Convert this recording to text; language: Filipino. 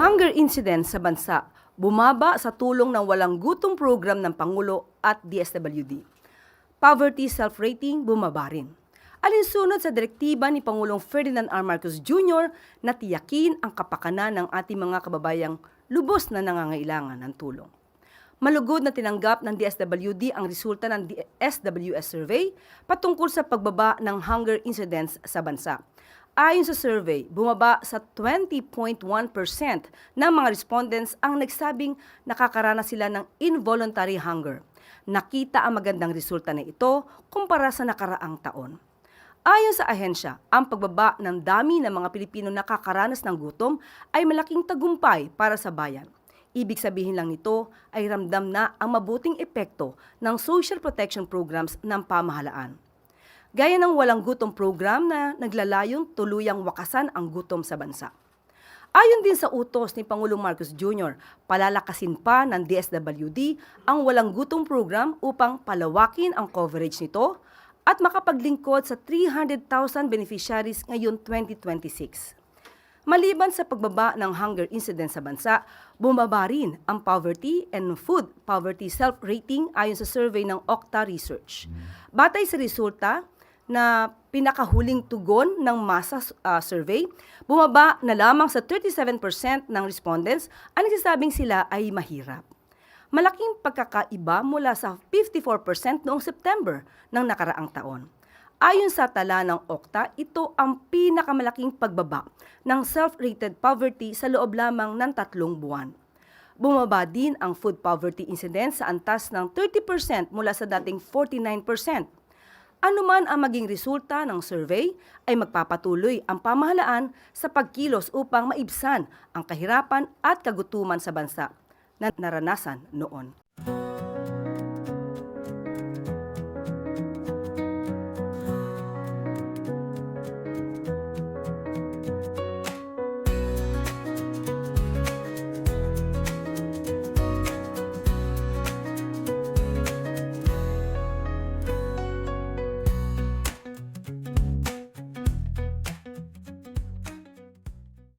Hunger incidents sa bansa bumaba sa tulong ng walang gutom program ng Pangulo at DSWD. Poverty self-rating bumaba rin. Alinsunod sa direktiba ni Pangulong Ferdinand R. Marcos Jr. na tiyakin ang kapakanan ng ating mga kababayang lubos na nangangailangan ng tulong. Malugod na tinanggap ng DSWD ang resulta ng SWS survey patungkol sa pagbaba ng hunger incidents sa bansa. Ayon sa survey, bumaba sa 20.1% ng mga respondents ang nagsabing nakakaranas sila ng involuntary hunger. Nakita ang magandang resulta na ito kumpara sa nakaraang taon. Ayon sa ahensya, ang pagbaba ng dami ng mga Pilipino nakakaranas ng gutom ay malaking tagumpay para sa bayan. Ibig sabihin lang nito ay ramdam na ang mabuting epekto ng social protection programs ng pamahalaan. Gaya ng walang gutom program na naglalayong tuluyang wakasan ang gutom sa bansa. Ayon din sa utos ni Pangulong Marcos Jr., palalakasin pa ng DSWD ang walang gutom program upang palawakin ang coverage nito at makapaglingkod sa 300,000 beneficiaries ngayon 2026. Maliban sa pagbaba ng hunger incidence sa bansa, bumaba rin ang poverty and food poverty self-rating ayon sa survey ng Okta Research. Batay sa resulta na pinakahuling tugon ng masa survey, bumaba na lamang sa 37% ng respondents ang nagsasabing sila ay mahirap. Malaking pagkakaiba mula sa 54% noong September ng nakaraang taon. Ayon sa tala ng Okta, ito ang pinakamalaking pagbaba ng self-rated poverty sa loob lamang ng 3 buwan. Bumaba din ang food poverty incidence sa antas ng 30% mula sa dating 49%. Anuman ang maging resulta ng survey, ay magpapatuloy ang pamahalaan sa pagkilos upang maibsan ang kahirapan at kagutuman sa bansa na naranasan noon.